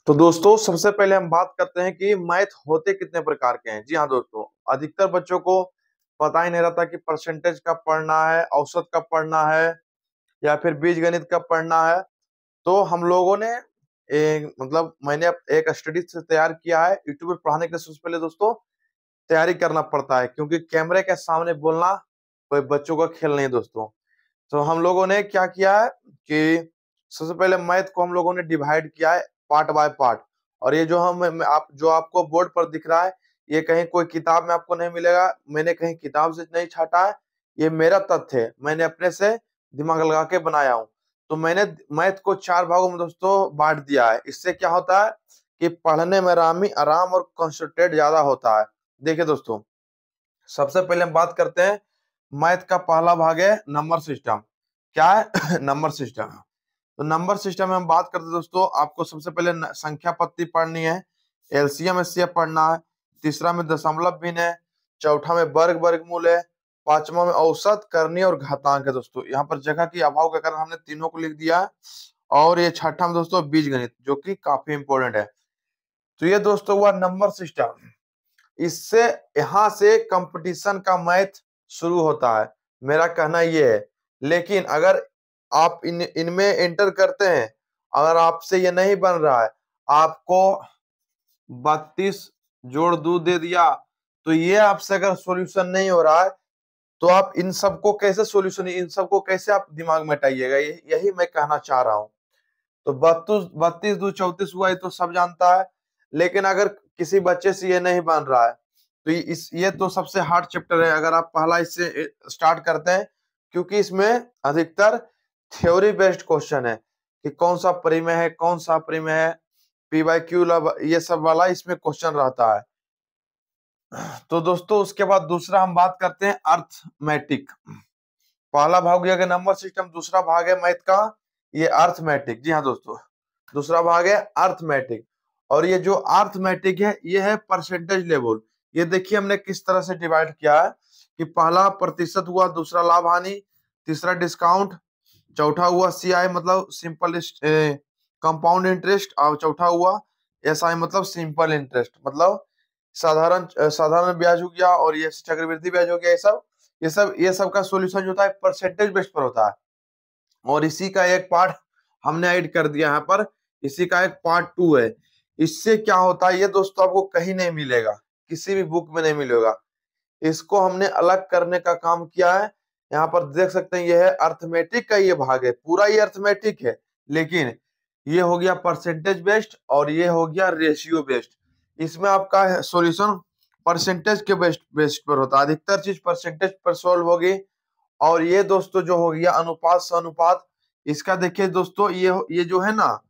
तो दोस्तों सबसे पहले हम बात करते हैं कि मैथ होते कितने प्रकार के हैं। जी हाँ दोस्तों, अधिकतर बच्चों को पता ही नहीं रहता कि परसेंटेज कब पढ़ना है, औसत कब पढ़ना है या फिर बीजगणित कब पढ़ना है। तो हम लोगों ने मैंने एक स्टडी से तैयार किया है। यूट्यूब पर पढ़ाने के लिए सबसे पहले दोस्तों तैयारी करना पड़ता है, क्योंकि कैमरे के सामने बोलना कोई बच्चों का खेल नहीं दोस्तों। तो हम लोगों ने क्या किया है कि सबसे पहले मैथ को हम लोगों ने डिवाइड किया है पार्ट बाय पार्ट। और ये जो आप जो आपको बोर्ड पर दिख रहा है, ये कहीं कोई किताब में आपको नहीं मिलेगा। मैंने कहीं किताब से नहीं छाटा है, ये मेरा तथ्य है, मैंने अपने से दिमाग लगा के बनाया हूँ। तो मैंने मैथ को 4 भागों में दोस्तों बांट दिया है। इससे क्या होता है कि पढ़ने में आराम और कंसंट्रेट ज्यादा होता है। देखिए दोस्तों, सबसे पहले हम बात करते हैं मैथ का पहला भाग है नंबर सिस्टम। क्या है नंबर सिस्टम। तो नंबर सिस्टम में हम बात करते हैं दोस्तों, आपको सबसे पहले संख्या पत्ती पढ़नी है, एलसीएम एचसीएफ पढ़ना है, तीसरा में दशमलव भिन्न है, चौथा में वर्गमूल है, पांचवा में औसत करनी और घातांक है। दोस्तों यहाँ पर जगह की अभाव के कारण हमने तीनों को लिख दिया है। और ये छठा में दोस्तों बीजगणित, जो कि काफी इंपॉर्टेंट है। तो ये दोस्तों हुआ नंबर सिस्टम। इससे यहां से कंपटीशन का मैथ शुरू होता है, मेरा कहना ये है। लेकिन अगर आप इनमें एंटर करते हैं, अगर आपसे ये नहीं बन रहा है, आपको 32 जोड़ 2 दे दिया, तो ये आपसे अगर सॉल्यूशन नहीं हो रहा है, तो आप इन सबको कैसे सॉल्यूशन, इन सबको कैसे आप दिमाग में हटाइएगा, यही मैं कहना चाह रहा हूं। तो 32 दो 34 हुआ, ये तो सब जानता है। लेकिन अगर किसी बच्चे से ये नहीं बन रहा है, तो ये तो सबसे हार्ड चैप्टर है। अगर आप पहला इससे स्टार्ट करते हैं, क्योंकि इसमें अधिकतर थ्योरी बेस्ड क्वेश्चन है कि कौन सा परिमेय है, कौन सा परिमेय है, पी बाई क्यू, ये सब वाला इसमें क्वेश्चन रहता है। तो दोस्तों उसके बाद दूसरा हम बात करते हैं अर्थमेटिक। पहला भाग हो गया नंबर सिस्टम, दूसरा भाग है मैथ का ये अर्थमेटिक। जी हाँ दोस्तों, दूसरा भाग है अर्थमेटिक। और ये जो अर्थमेटिक है, ये है परसेंटेज लेवल। ये देखिए हमने किस तरह से डिवाइड किया है कि पहला प्रतिशत हुआ, दूसरा लाभ हानि, तीसरा डिस्काउंट, चौथा हुआ सीआई मतलब सिंपल कंपाउंड इंटरेस्ट, और चौथा हुआ एसआई मतलब सिंपल इंटरेस्ट, मतलब साधारण ब्याज हो गया, और ये चक्रवृद्धि ब्याज हो गया। ये सब का सॉल्यूशन जो होता है परसेंटेज बेस पर होता है। और इसी का एक पार्ट हमने ऐड कर दिया यहाँ पर, इसी का एक पार्ट 2 है। इससे क्या होता है, ये दोस्तों आपको कहीं नहीं मिलेगा, किसी भी बुक में नहीं मिलेगा। इसको हमने अलग करने का काम किया है। यहाँ पर देख सकते हैं, ये है अर्थमेटिक का ये भाग है, पूरा ये अर्थमेटिक है। लेकिन ये हो गया परसेंटेज बेस्ड और ये हो गया रेशियो बेस्ड। इसमें आपका सॉल्यूशन परसेंटेज के बेस्ड पर होता है, अधिकतर चीज परसेंटेज पर सोल्व होगी। और ये दोस्तों जो हो गया अनुपात से अनुपात, इसका देखिए दोस्तों, ये जो है ना,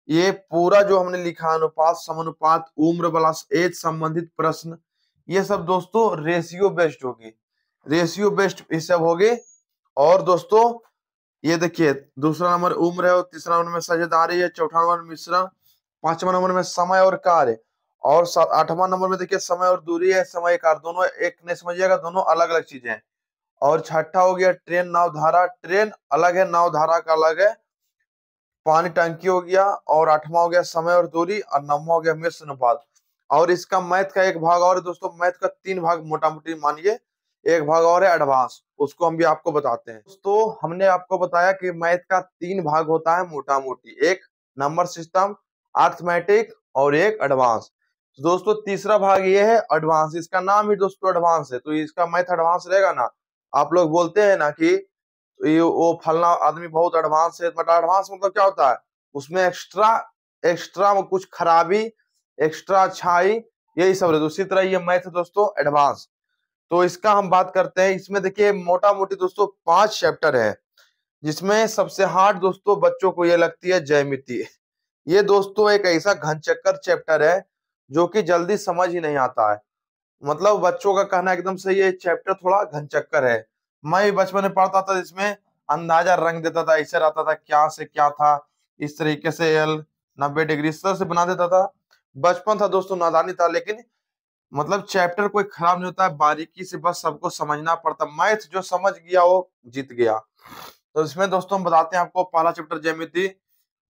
ये पूरा जो हमने लिखा अनुपात समानुपात उम्र वाला एज संबंधित प्रश्न, ये सब दोस्तों रेशियो बेस्ड होगी, रेशियो बेस्ड ये सब होगी। और दोस्तों ये देखिए, दूसरा नंबर उम्र है, और तीसरा नंबर में साझेदारी है, चौथा नंबर मिश्रण, पांचवा नंबर में समय और कार्य, और आठवां नंबर में देखिए समय और दूरी है, समय कार्य दोनों एक नहीं समझिएगा, दोनों अलग अलग चीजें हैं। और छठा हो गया ट्रेन नाव धारा, ट्रेन अलग है, नाव धारा का अलग है। पानी टंकी हो गया, और आठवां हो गया समय और दूरी, और नौवां हो गया मिश्र अनुपात। और इसका मैथ का एक भाग और है दोस्तों, मैथ का 3 भाग मोटा मोटी मानिए, एक भाग और है एडवांस, उसको हम भी आपको बताते हैं। दोस्तों हमने आपको बताया कि मैथ का 3 भाग होता है मोटा मोटी, एक नंबर सिस्टम, अर्थमेटिक, और एक एडवांस। दोस्तों तीसरा भाग ये है एडवांस, इसका नाम ही दोस्तों एडवांस है, तो इसका मैथ एडवांस रहेगा ना। आप लोग बोलते हैं ना कि ये वो फलना आदमी बहुत एडवांस है, बट एडवांस मतलब क्या होता है, उसमें एक्स्ट्रा एक्स्ट्रा कुछ खराबी, एक्स्ट्रा अच्छाई, यही सब रहता है। उसी तरह ये मैथ है दोस्तों एडवांस। तो इसका हम बात करते हैं। इसमें देखिए मोटा मोटी दोस्तों 5 चैप्टर है, जिसमें सबसे हार्ड दोस्तों बच्चों को ये लगती है ज्यामिति। ये दोस्तों एक ऐसा घनचक्कर चैप्टर है जो कि जल्दी समझ ही नहीं आता है। मतलब बच्चों का कहना एकदम सही है, चैप्टर थोड़ा घनचक्कर है। मैं भी बचपन में पढ़ता था, इसमें अंदाजा रंग देता था, ऐसे रहता था क्या से क्या था, इस तरीके से एल 90 डिग्री इस तरह से बना देता था। बचपन था दोस्तों, नादानी था। लेकिन मतलब चैप्टर कोई खराब नहीं होता है, बारीकी से बस सबको समझना पड़ता। मैथ जो समझ गया वो जीत गया। तो इसमें दोस्तों हम बताते हैं आपको, पहला चैप्टर ज्यामिति,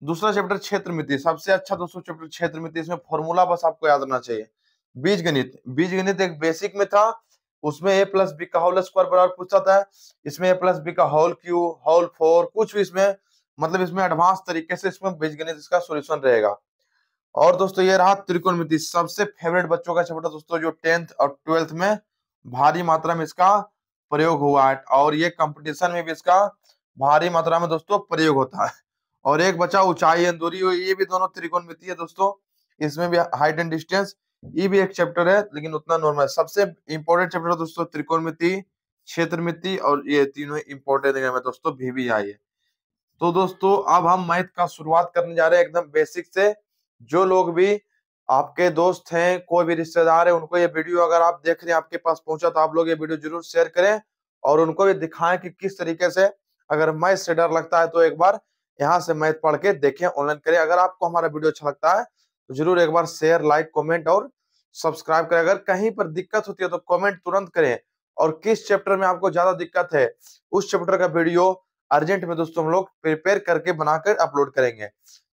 दूसरा चैप्टर क्षेत्रमिति, सबसे अच्छा दोस्तों चैप्टर क्षेत्रमिति। इसमें फॉर्मूला बस आपको याद रहना चाहिए। बीजगणित, बीजगणित एक बेसिक में था, उसमें ए प्लस बी का होल स्क्वायर बराबर पूछता था। इसमें ए प्लस बी का होल क्यू, होल फोर, कुछ भी इसमें मतलब इसमें एडवांस तरीके से इसमें बीजगणित इसका सॉल्यूशन रहेगा। और दोस्तों ये रहा त्रिकोणमिति, सबसे फेवरेट बच्चों का चैप्टर दोस्तों, जो 10th और 12th में भारी मात्रा में इसका प्रयोग हुआ है, और ये कंपटीशन में भी इसका भारी मात्रा में दोस्तों प्रयोग होता है। और एक बचा ऊंचाई एंड दूरी, ये भी दोनों त्रिकोणमिति है दोस्तों। इसमें भी हाइट एंड डिस्टेंस, ये भी एक चैप्टर है लेकिन उतना नॉर्मल है। सबसे इंपॉर्टेंट चैप्टर दोस्तों त्रिकोणमिति, क्षेत्रमिति, और ये तीनों इंपॉर्टेंट है दोस्तों, VBI है। तो दोस्तों अब हम मैथ का शुरुआत करने जा रहे हैं एकदम बेसिक से। जो लोग भी आपके दोस्त हैं, कोई भी रिश्तेदार है, उनको ये वीडियो अगर आप देख रहे हैं आपके पास पहुंचा, तो आप लोग ये वीडियो जरूर शेयर करें और उनको भी दिखाएं कि किस तरीके से, अगर मैथ से डर लगता है तो एक बार यहाँ से मैथ पढ़ के देखें, ऑनलाइन करें। अगर आपको हमारा वीडियो अच्छा लगता है तो जरूर एक बार शेयर, लाइक, कमेंट और सब्सक्राइब करें। अगर कहीं पर दिक्कत होती है तो कमेंट तुरंत करें, और किस चैप्टर में आपको ज्यादा दिक्कत है उस चैप्टर का वीडियो अर्जेंट में दोस्तों हम लोग प्रिपेयर करके बनाकर अपलोड करेंगे।